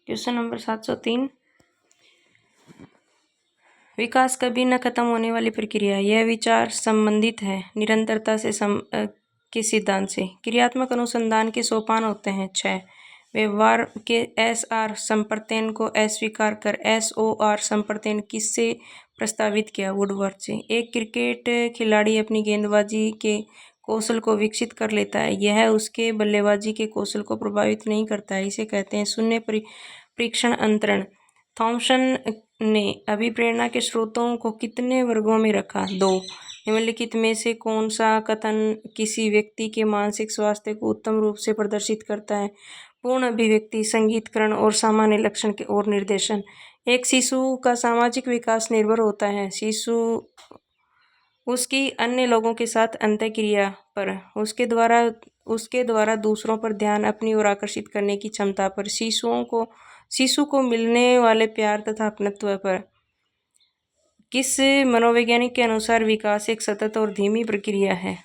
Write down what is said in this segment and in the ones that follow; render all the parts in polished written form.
Question number 703। विकास कभी न खत्म होने वाली प्रक्रिया। यह विचार संबंधित है निरंतरता से के सिद्धांत से। क्रियात्मक अनुसंधान के सोपान होते हैं 6। व्यवहार के SR संप्रत्यन को अस्वीकार कर SOR संप्रत्यन किससे प्रस्तावित किया? वुडवर्ड से। एक क्रिकेट खिलाड़ी अपनी गेंदबाजी के कौशल को विकसित कर लेता है, यह उसके बल्लेबाजी के कौशल को प्रभावित नहीं करता है, इसे कहते हैं शून्य परीक्षण अंतरण। थॉमसन ने अभिप्रेरणा के स्रोतों को कितने वर्गों में रखा? 2। निम्नलिखित में से कौन सा कथन किसी व्यक्ति के मानसिक स्वास्थ्य को उत्तम रूप से प्रदर्शित करता है? पूर्ण अभिव्यक्ति, संगीतकरण और सामान्य लक्षण के और निर्देशन। एक शिशु का सामाजिक विकास निर्भर होता है शिशु उसकी अन्य लोगों के साथ अंतःक्रिया पर, उसके द्वारा दूसरों पर ध्यान अपनी ओर आकर्षित करने की क्षमता पर, शिशु को मिलने वाले प्यार तथा अपनत्व पर। किस मनोवैज्ञानिक के अनुसार विकास एक सतत और धीमी प्रक्रिया है?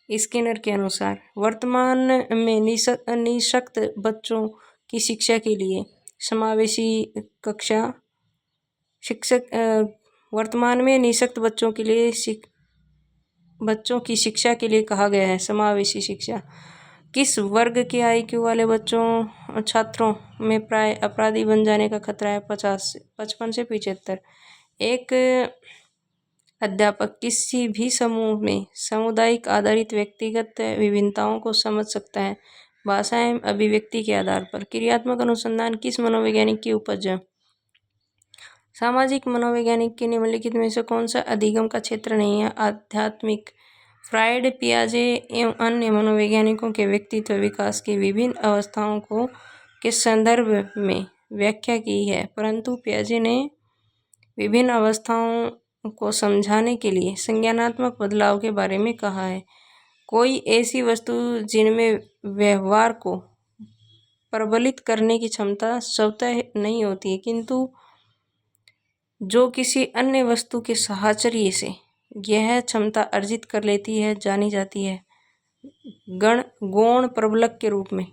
स्किनर के अनुसार। वर्तमान में निःशक्त बच्चों की शिक्षा के लिए समावेशी कक्षा वर्तमान में निःशक्त बच्चों की शिक्षा के लिए कहा गया है समावेशी शिक्षा। किस वर्ग के IQ वाले छात्रों में प्राय अपराधी बन जाने का खतरा है? 55 से 75। एक अध्यापक किसी भी समूह में सामुदायिक आधारित व्यक्तिगत विभिन्नताओं को समझ सकता है भाषा एवं अभिव्यक्ति के आधार पर। क्रियात्मक अनुसंधान किस मनोवैज्ञानिक की उपज है? सामाजिक मनोवैज्ञानिक के निम्नलिखित में से कौन सा अधिगम का क्षेत्र नहीं है? आध्यात्मिक। फ्रायड, पियाजे एवं अन्य मनोवैज्ञानिकों के व्यक्तित्व विकास की विभिन्न अवस्थाओं के संदर्भ में व्याख्या की है, परंतु पियाजे ने विभिन्न अवस्थाओं को समझाने के लिए संज्ञानात्मक बदलाव के बारे में कहा है। कोई ऐसी वस्तु जिनमें व्यवहार को प्रबलित करने की क्षमता स्वतः नहीं होती है, किंतु जो किसी अन्य वस्तु के साहचर्य से यह क्षमता अर्जित कर लेती है, जानी जाती है गौण प्रबलक के रूप में।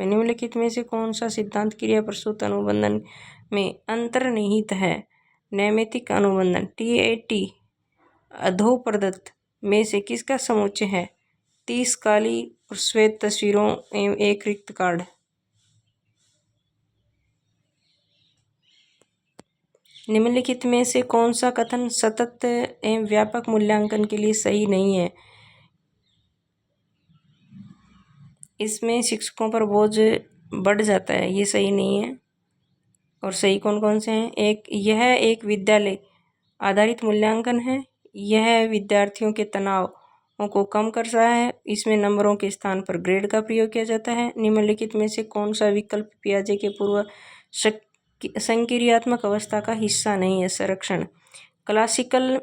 निम्नलिखित में से कौन सा सिद्धांत क्रिया प्रसूत अनुबंधन में अंतर्निहित है? नैमित्तिक अनुबंधन। TAT अधोप्रदत्त में से किसका समुच्चय है? 30 काली और श्वेत तस्वीरों एवं एक रिक्त कार्ड। निम्नलिखित में से कौन सा कथन सतत एवं व्यापक मूल्यांकन के लिए सही नहीं है? इसमें शिक्षकों पर बोझ बढ़ जाता है, ये सही नहीं है। और सही कौन कौन से हैं? यह एक विद्यालय आधारित मूल्यांकन है, यह विद्यार्थियों के तनाव को कम करता है, इसमें नंबरों के स्थान पर ग्रेड का प्रयोग किया जाता है। निम्नलिखित में से कौन सा विकल्प पियाजे के पूर्व संक्रियात्मक अवस्था का हिस्सा नहीं है? संरक्षण। क्लासिकल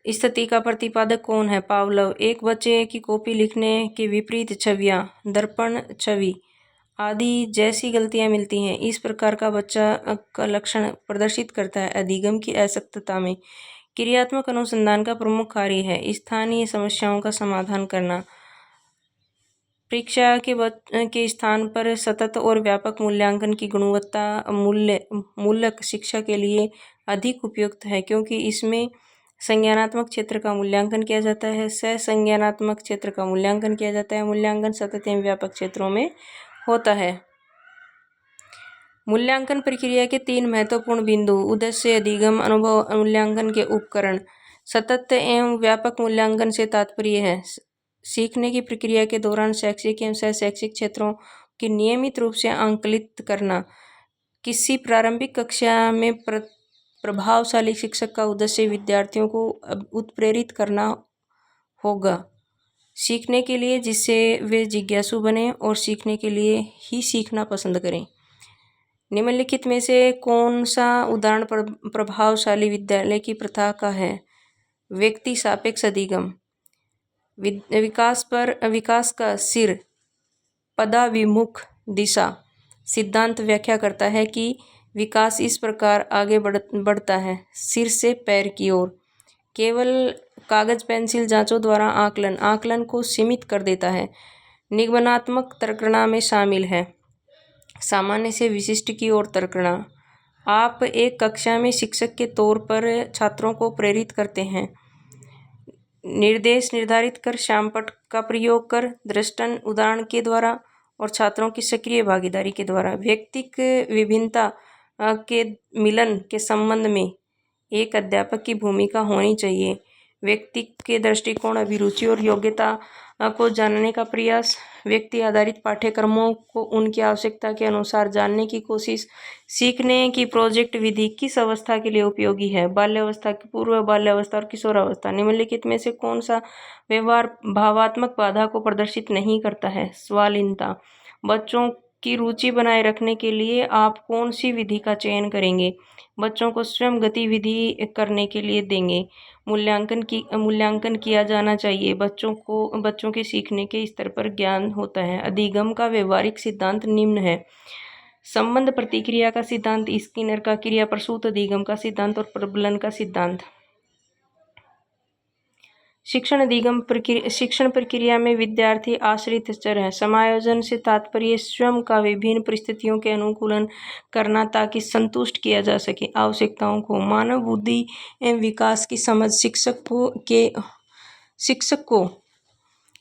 स्थिति का प्रतिपादक कौन है? पावलोव। एक बच्चे की कॉपी लिखने के विपरीत छवियां, दर्पण छवि आदि जैसी गलतियां मिलती हैं, इस प्रकार का बच्चा का लक्षण प्रदर्शित करता है अधिगम की असक्तता में। क्रियात्मक अनुसंधान का प्रमुख कार्य है स्थानीय समस्याओं का समाधान करना। परीक्षा के स्थान पर सतत और व्यापक मूल्यांकन की गुणवत्ता मूलक शिक्षा के लिए अधिक उपयुक्त है, क्योंकि इसमें संज्ञानात्मक क्षेत्र का मूल्यांकन किया जाता है, संज्ञानात्मक क्षेत्र का मूल्यांकन किया जाता है। मूल्यांकन सतत एवं व्यापक क्षेत्रों में होता है। मूल्यांकन प्रक्रिया के 3 महत्वपूर्ण बिंदु: उद्देश्य, अधिगम, अनुभव, मूल्यांकन के उपकरण। सतत एवं व्यापक मूल्यांकन से तात्पर्य है सीखने की प्रक्रिया के दौरान शैक्षिक एवं सह-शैक्षिक क्षेत्रों की नियमित रूप से आंकलित करना। किसी प्रारंभिक कक्षा में प्रभावशाली शिक्षक का उद्देश्य विद्यार्थियों को उत्प्रेरित करना होगा सीखने के लिए, जिससे वे जिज्ञासु बने और सीखने के लिए ही सीखना पसंद करें। निम्नलिखित में से कौन सा उदाहरण प्रभावशाली विद्यालय की प्रथा का है? व्यक्ति सापेक्ष अधिगम। विकास का सिर पदाभिमुख दिशा सिद्धांत व्याख्या करता है कि विकास इस प्रकार आगे बढ़ता है सिर से पैर की ओर। केवल कागज पेंसिल जांचों द्वारा आकलन को सीमित कर देता है। निगमनात्मक तर्कणा में शामिल है। सामान्य से विशिष्ट की ओर तर्कना। आप एक कक्षा में शिक्षक के तौर पर छात्रों को प्रेरित करते हैं। निर्देश निर्धारित कर, श्यामपट्ट का प्रयोग कर, दृष्टांत उदाहरण के द्वारा और छात्रों की सक्रिय भागीदारी के द्वारा व्यक्तिक विभिन्नता के मिलन के संबंध में एक अध्यापक की भूमिका होनी चाहिए। व्यक्ति के दृष्टिकोण, अभिरुचि और योग्यता को जानने का प्रयास, व्यक्ति आधारित पाठ्यक्रमों को उनकी आवश्यकता के अनुसार जानने की कोशिश, सीखने की प्रोजेक्ट विधि किस अवस्था के लिए उपयोगी है, बाल्यावस्था, पूर्व बाल्यावस्था और किशोरावस्था। निम्नलिखित में से कौन सा व्यवहार भावात्मक बाधा को प्रदर्शित नहीं करता है? स्वालीनता। बच्चों की रुचि बनाए रखने के लिए आप कौन सी विधि का चयन करेंगे? बच्चों को स्वयं गतिविधि करने के लिए देंगे। मूल्यांकन किया जाना चाहिए। बच्चों के सीखने के स्तर पर ज्ञान होता है। अधिगम का व्यवहारिक सिद्धांत निम्न है। संबंध प्रतिक्रिया का सिद्धांत, स्किनर का क्रिया प्रसूत अधिगम का सिद्धांत और प्रबलन का सिद्धांत। शिक्षण प्रक्रिया में विद्यार्थी आश्रित चर है। समायोजन से तात्पर्य स्वयं का विभिन्न परिस्थितियों के अनुकूलन करना ताकि संतुष्ट किया जा सके आवश्यकताओं को। मानव बुद्धि एवं विकास की समझ शिक्षक को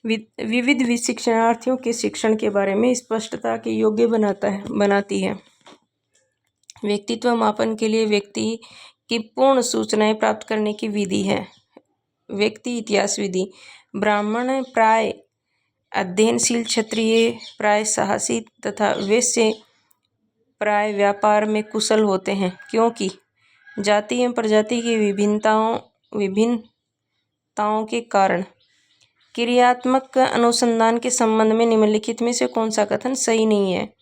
विविध शिक्षणार्थियों के शिक्षण के बारे में स्पष्टता के योग्य बनाती है। व्यक्तित्व मापन के लिए व्यक्ति की पूर्ण सूचनाएं प्राप्त करने की विधि है। व्यक्ति इतिहास विधि। ब्राह्मण प्राय अध्ययनशील, क्षत्रिय प्राय साहसी तथा वैश्य प्राय व्यापार में कुशल होते हैं, क्योंकि जाति एवं प्रजाति की विभिन्नताओं के कारण। क्रियात्मक अनुसंधान के संबंध में निम्नलिखित में से कौन सा कथन सही नहीं है?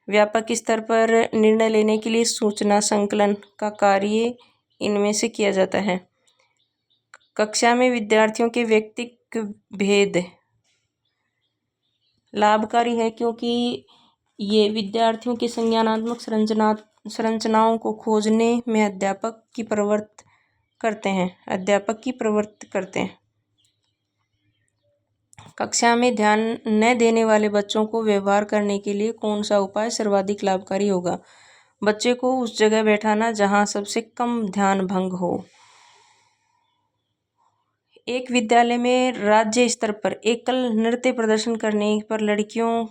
व्यापक स्तर पर निर्णय लेने के लिए सूचना संकलन का कार्य इनमें से किया जाता है। कक्षा में विद्यार्थियों के व्यक्तिक भेद लाभकारी है, क्योंकि ये विद्यार्थियों के संज्ञानात्मक संरचनाओं को खोजने में अध्यापक की प्रवृत्ति करते हैं। कक्षा में ध्यान न देने वाले बच्चों को व्यवहार करने के लिए कौन सा उपाय सर्वाधिक लाभकारी होगा? बच्चे को उस जगह बैठाना जहां सबसे कम ध्यान भंग हो। एक विद्यालय में राज्य स्तर पर एकल नृत्य प्रदर्शन करने पर लड़कियों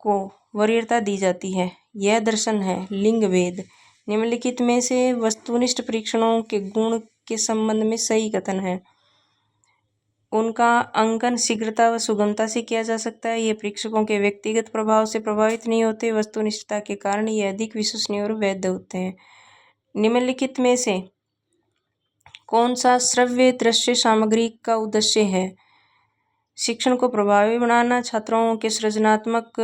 को वरीयता दी जाती है। यह दर्शन है लिंग भेद। निम्नलिखित में से वस्तुनिष्ठ परीक्षणों के गुण के संबंध में सही कथन है। उनका अंकन शीघ्रता व सुगमता से किया जा सकता है। ये परीक्षकों के व्यक्तिगत प्रभाव से प्रभावित नहीं होते। वस्तुनिष्ठता के कारण ये अधिक विश्वसनीय और वैध होते हैं। निम्नलिखित में से कौन सा श्रव्य दृश्य सामग्री का उद्देश्य है? शिक्षण को प्रभावी बनाना, छात्रों के सृजनात्मक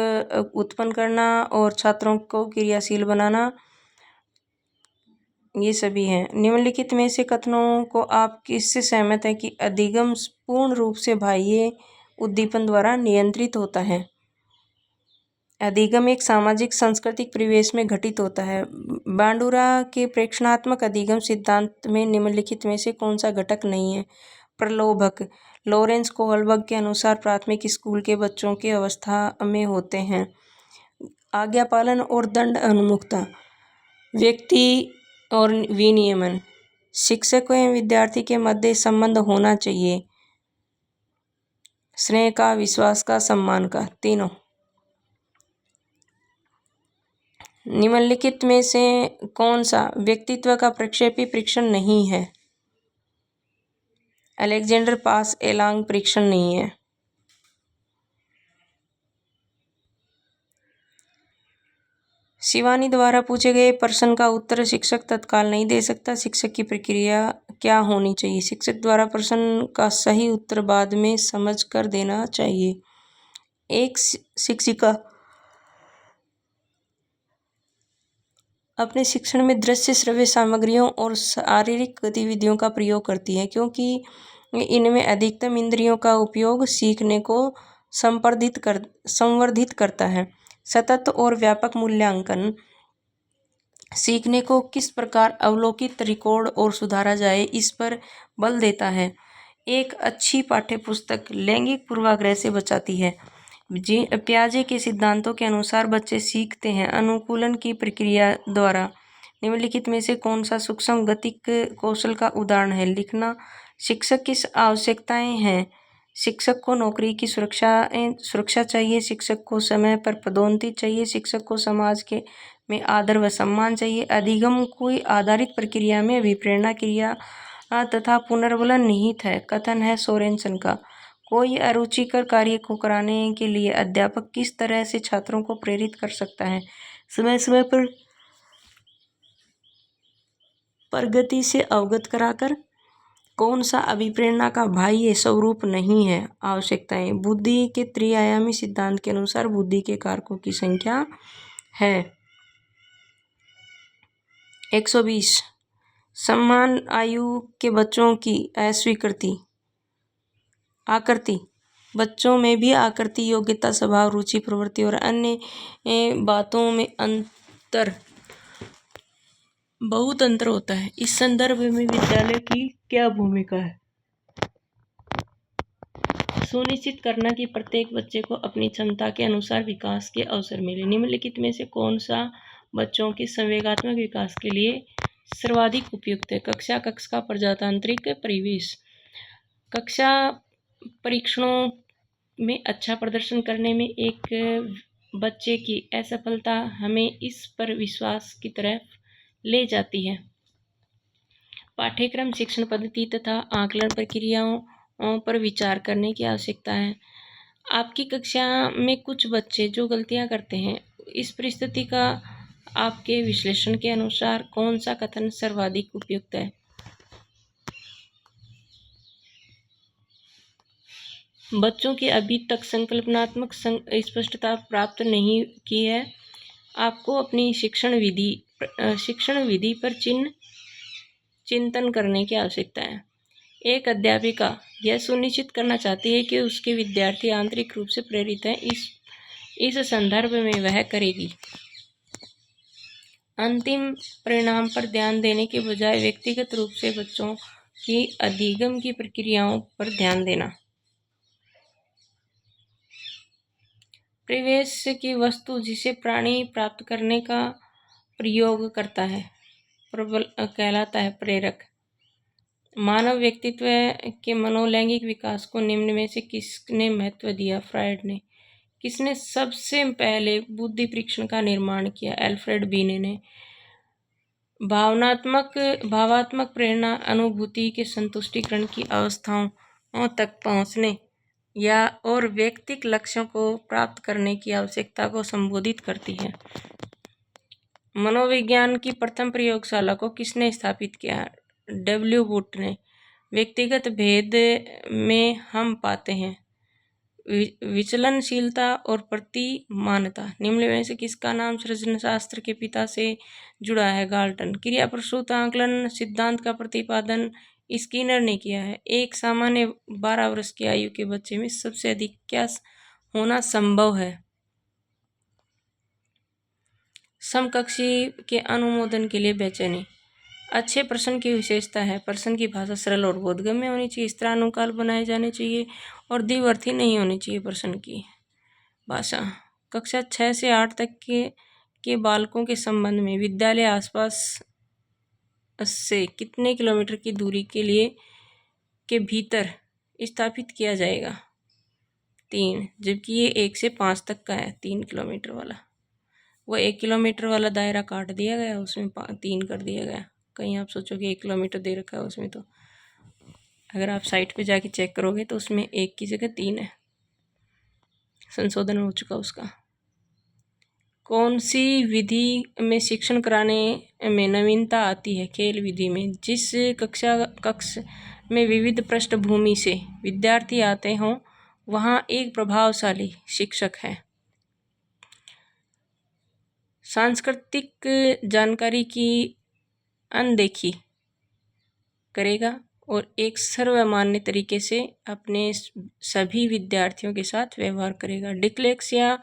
उत्पन्न करना और छात्रों को क्रियाशील बनाना, ये सभी हैं। निम्नलिखित में से कथनों को आप किससे सहमत हैं कि अधिगम पूर्ण रूप से बाह्य उद्दीपन द्वारा नियंत्रित होता है? अधिगम एक सामाजिक सांस्कृतिक परिवेश में घटित होता है। बांडुरा के प्रेक्षणात्मक अधिगम सिद्धांत में निम्नलिखित में से कौन सा घटक नहीं है? प्रलोभक लॉरेंस कोहलबर्ग के अनुसार प्राथमिक स्कूल के बच्चों की अवस्था में होते हैं। आज्ञा पालन और दंड उन्मुखता, व्यक्ति और विनियमन, शिक्षक एवं विद्यार्थी के मध्य संबंध होना चाहिए। स्नेह का, विश्वास का, सम्मान का, तीनों। निम्नलिखित में से कौन सा व्यक्तित्व का प्रक्षेपी परीक्षण नहीं है? अलेक्जेंडर पास एलांग परीक्षण नहीं है। शिवानी द्वारा पूछे गए प्रश्न का उत्तर शिक्षक तत्काल नहीं दे सकता। शिक्षक की प्रक्रिया क्या होनी चाहिए? शिक्षक द्वारा प्रश्न का सही उत्तर बाद में समझ कर देना चाहिए। एक शिक्षिका अपने शिक्षण में दृश्य श्रव्य सामग्रियों और शारीरिक गतिविधियों का प्रयोग करती है, क्योंकि इनमें अधिकतम इंद्रियों का उपयोग सीखने को संवर्धित करता है। सतत और व्यापक मूल्यांकन सीखने को किस प्रकार अवलोकित, रिकॉर्ड और सुधारा जाए, इस पर बल देता है। एक अच्छी पाठ्यपुस्तक लैंगिक पूर्वाग्रह से बचाती है। पियाजे के सिद्धांतों के अनुसार बच्चे सीखते हैं अनुकूलन की प्रक्रिया द्वारा। निम्नलिखित में से कौन सा सूक्ष्म गतिक कौशल का उदाहरण है? लिखना। शिक्षक की आवश्यकताएं हैं। शिक्षक को नौकरी की सुरक्षा चाहिए। शिक्षक को समय पर पदोन्नति चाहिए। शिक्षक को समाज के में आदर व सम्मान चाहिए। अधिगम कोई आधारित प्रक्रिया में अभिप्रेरणा क्रिया तथा पुनर्बलन निहित है। कथन है सोरेनसन का। कोई अरुचिकर कार्य को कराने के लिए अध्यापक किस तरह से छात्रों को प्रेरित कर सकता है? समय समय पर प्रगति से अवगत कराकर। कौन सा अभिप्रेरणा का बाह्य स्वरूप नहीं है? आवश्यकताएं। बुद्धि के त्रिआयामी सिद्धांत के अनुसार बुद्धि के कारकों की संख्या है 120। समान आयु के बच्चों की आकृति। बच्चों में भी आकृति, योग्यता, स्वभाव, रुचि, प्रवृत्ति और अन्य बातों में बहुत अंतर होता है। इस संदर्भ में विद्यालय की क्या भूमिका है? सुनिश्चित करना कि प्रत्येक बच्चे को अपनी क्षमता के अनुसार विकास के अवसर मिले। निम्नलिखित में से कौन सा बच्चों के संवेगात्मक विकास के लिए सर्वाधिक उपयुक्त है? कक्ष का प्रजातांत्रिक परिवेश। कक्षा परीक्षणों में अच्छा प्रदर्शन करने में एक बच्चे की असफलता हमें इस पर विश्वास की तरफ ले जाती है। पाठ्यक्रम, शिक्षण पद्धति तथा आकलन प्रक्रियाओं पर विचार करने की आवश्यकता है। आपकी कक्षा में कुछ बच्चे जो गलतियां करते हैं, इस परिस्थिति का आपके विश्लेषण के अनुसार कौन सा कथन सर्वाधिक उपयुक्त है? बच्चों की अभी तक संकल्पनात्मक स्पष्टता प्राप्त नहीं की है। आपको अपनी शिक्षण विधि पर चिंतन करने की आवश्यकता है। एक अध्यापिका यह सुनिश्चित करना चाहती है कि उसके विद्यार्थी आंतरिक रूप से प्रेरित हैं। इस संदर्भ में वह करेगी। अंतिम परिणाम पर ध्यान देने के बजाय व्यक्तिगत रूप से बच्चों की अधिगम की प्रक्रियाओं पर ध्यान देना। परिवेश की वस्तु जिसे प्राणी प्राप्त करने का प्रयोग करता है कहलाता है प्रेरक। मानव व्यक्तित्व के मनोलैंगिक विकास को निम्न में से किसने महत्व दिया? फ्रायड ने। किसने सबसे पहले बुद्धि परीक्षण का निर्माण किया? अल्फ्रेड बीने ने। भावात्मक प्रेरणा अनुभूति के संतुष्टिकरण की अवस्थाओं तक पहुँचने और व्यक्तिक लक्ष्यों को प्राप्त करने की आवश्यकता को संबोधित करती है। मनोविज्ञान की प्रथम प्रयोगशाला को किसने स्थापित किया? डब्ल्यू बुट ने। व्यक्तिगत भेद में हम पाते हैं विचलनशीलता और प्रतिमानता। निम्न में से किसका नाम सृजनशास्त्र के पिता से जुड़ा है? गाल्टन। क्रिया प्रसूत आकलन सिद्धांत का प्रतिपादन स्किनर ने किया है। एक सामान्य 12 वर्ष की आयु के बच्चे में सबसे अधिक क्या होना संभव है? समकक्षी के अनुमोदन के लिए बेचैनी। अच्छे प्रश्न की विशेषता है प्रश्न की भाषा सरल और बोधगम्य होनी चाहिए। इस तरह अनुकाल बनाए जाने चाहिए और द्विअर्थी नहीं होनी चाहिए प्रश्न की भाषा। कक्षा 6 से 8 तक के बालकों के संबंध में विद्यालय आसपास से कितने किलोमीटर की दूरी के भीतर स्थापित किया जाएगा? 3। जबकि ये 1 से 5 तक का है 3 किलोमीटर वाला। वो 1 किलोमीटर वाला दायरा काट दिया गया, उसमें 3 कर दिया गया। कहीं आप सोचोगे 1 किलोमीटर दे रखा है उसमें, तो अगर आप साइट पे जाके चेक करोगे तो उसमें 1 की जगह 3 है। संशोधन हो चुका उसका। कौन सी विधि में शिक्षण कराने में नवीनता आती है? खेल विधि में। जिस कक्ष में विविध पृष्ठभूमि से विद्यार्थी आते हों वहाँ एक प्रभावशाली शिक्षक है। सांस्कृतिक जानकारी की अनदेखी करेगा और एक सर्वमान्य तरीके से अपने सभी विद्यार्थियों के साथ व्यवहार करेगा। डिस्लेक्सिया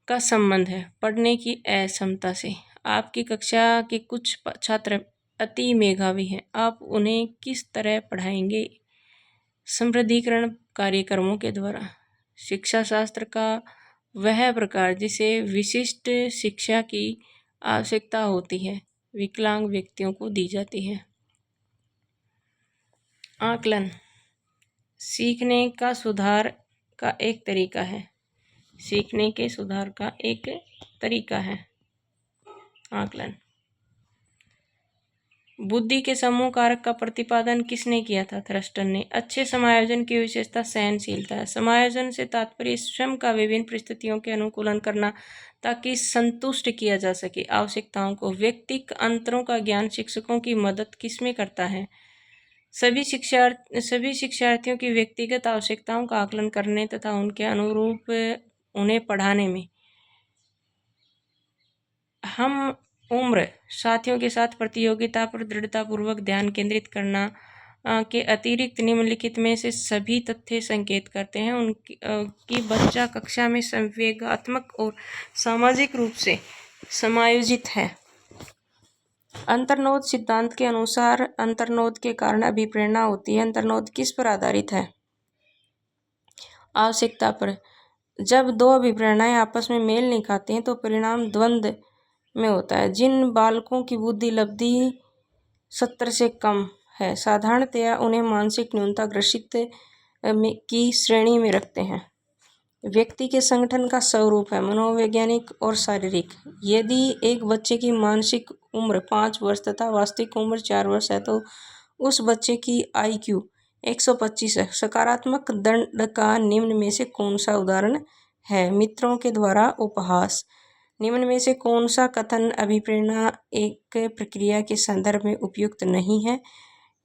का संबंध है पढ़ने की अक्षमता से। आपकी कक्षा के कुछ छात्र अति मेधावी हैं, आप उन्हें किस तरह पढ़ाएंगे? समृद्धिकरण कार्यक्रमों के द्वारा। शिक्षा शास्त्र का वह प्रकार जिसे विशिष्ट शिक्षा की आवश्यकता होती है विकलांग व्यक्तियों को दी जाती है। आकलन सीखने का सुधार का एक तरीका है। सीखने के सुधार का एक तरीका है आकलन। बुद्धि के समूह कारक का प्रतिपादन किसने किया था? थ्रस्टन ने। अच्छे समायोजन की विशेषता सहनशीलता है। समायोजन से तात्पर्य स्वयं का विभिन्न परिस्थितियों के अनुकूलन करना ताकि संतुष्ट किया जा सके आवश्यकताओं को। व्यक्तिक अंतरों का ज्ञान शिक्षकों की मदद किसमें करता है? सभी शिक्षार्थियों की व्यक्तिगत आवश्यकताओं का आकलन करने तथा उनके अनुरूप उन्हें पढ़ाने में। हम उम्र साथियों के साथ प्रतियोगिता पर दृढ़तापूर्वक ध्यान केंद्रित करना के अतिरिक्त निम्नलिखित में से सभी तथ्य संकेत करते हैं उनकी बच्चा कक्षा में संवेगात्मक और सामाजिक रूप से समायोजित है। अंतर्नोद सिद्धांत के अनुसार अंतर्नोद के कारण अभिप्रेरणा होती है। अंतर्नोद किस पर आधारित है? आवश्यकता पर। जब दो अभिप्रेरणाएं आपस में मेल नहीं खाती हैं तो परिणाम द्वंद्व में होता है। जिन बालकों की बुद्धि लब्धि 70 से कम है साधारणतया उन्हें मानसिक न्यूनता ग्रसित की श्रेणी में रखते हैं। व्यक्ति के संगठन का स्वरूप है मनोवैज्ञानिक और शारीरिक। यदि एक बच्चे की मानसिक उम्र 5 वर्ष तथा वास्तविक उम्र 4 वर्ष है तो उस बच्चे की IQ 125 है। सकारात्मक दंड का निम्न में से कौन सा उदाहरण है? मित्रों के द्वारा उपहास। निम्न में से कौन सा कथन अभिप्रेरणा एक प्रक्रिया के संदर्भ में उपयुक्त नहीं है?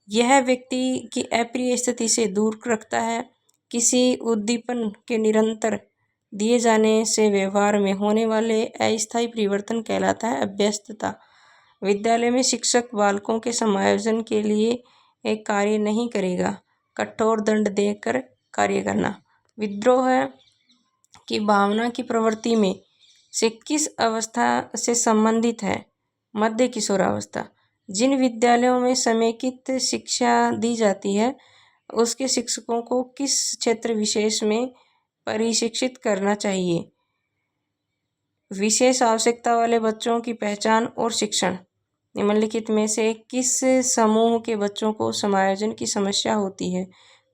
यह व्यक्ति की अप्रिय स्थिति से दूर रखता है। किसी उद्दीपन के निरंतर दिए जाने से व्यवहार में होने वाले अस्थायी परिवर्तन कहलाता है अभ्यस्तता। विद्यालय में शिक्षक बालकों के समायोजन के लिए एक कार्य नहीं करेगा। कठोर दंड देकर कार्य करना। विद्रोह की भावना की प्रवृत्ति में से किस अवस्था से संबंधित है? मध्य किशोरावस्था। जिन विद्यालयों में समेकित शिक्षा दी जाती है उसके शिक्षकों को किस क्षेत्र विशेष में प्रशिक्षित करना चाहिए? विशेष आवश्यकता वाले बच्चों की पहचान और शिक्षण। निम्नलिखित में से किस समूह के बच्चों को समायोजन की समस्या होती है?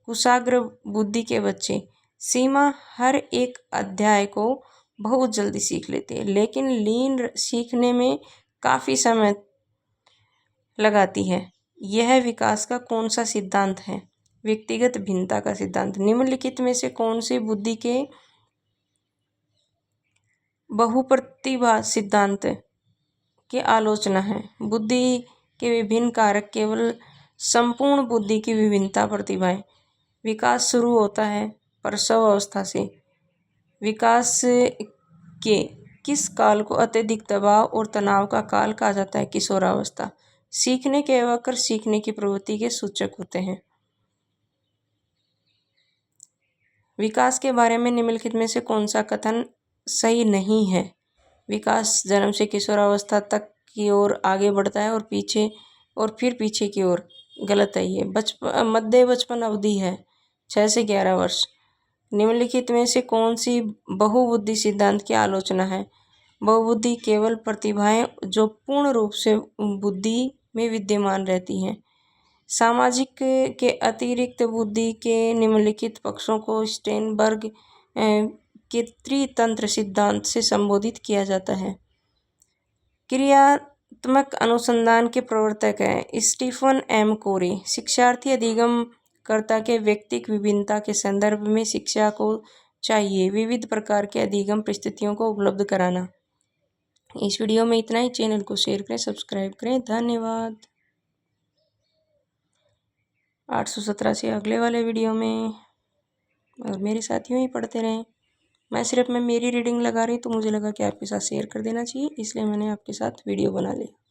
कुशाग्र बुद्धि के बच्चे। सीमा हर एक अध्याय को बहुत जल्दी सीख लेते हैं लेकिन लीन सीखने में काफ़ी समय लगाती है। यह विकास का कौन सा सिद्धांत है? व्यक्तिगत भिन्नता का सिद्धांत। निम्नलिखित में से कौन सी बुद्धि के बहुप्रतिभा सिद्धांत की आलोचना है? बुद्धि के विभिन्न कारक केवल संपूर्ण बुद्धि की विभिन्नता प्रतिभाएं। विकास शुरू होता है प्रसव अवस्था से। विकास के किस काल को अत्यधिक दबाव और तनाव का काल कहा जाता है? किशोरावस्था। सीखने के अवकर सीखने की प्रवृत्ति के सूचक होते हैं। विकास के बारे में निम्नलिखित में से कौन सा कथन सही नहीं है? विकास जन्म से किशोरावस्था तक की ओर आगे बढ़ता है और फिर पीछे की ओर। गलत है ये। मध्य बचपन अवधि है 6 से 11 वर्ष। निम्नलिखित में से कौन सी बहुबुद्धि सिद्धांत की आलोचना है? बहुबुद्धि केवल प्रतिभाएं जो पूर्ण रूप से बुद्धि में विद्यमान रहती हैं। सामाजिक के अतिरिक्त बुद्धि के निम्नलिखित पक्षों को स्टेनबर्ग के त्रितंत्र सिद्धांत से संबोधित किया जाता है। क्रियात्मक अनुसंधान के प्रवर्तक हैं स्टीफन एम कोरे। शिक्षार्थी अधिगम कर्ता के व्यक्तिक विभिन्नता के संदर्भ में शिक्षा को चाहिए विविध प्रकार के अधिगम परिस्थितियों को उपलब्ध कराना। इस वीडियो में इतना ही। चैनल को शेयर करें, सब्सक्राइब करें। धन्यवाद। 817 से अगले वाले वीडियो में और मेरे साथ यूँ ही पढ़ते रहें। मैं मेरी रीडिंग लगा रही तो मुझे लगा कि आपके साथ शेयर कर देना चाहिए, इसलिए मैंने आपके साथ वीडियो बना लिया।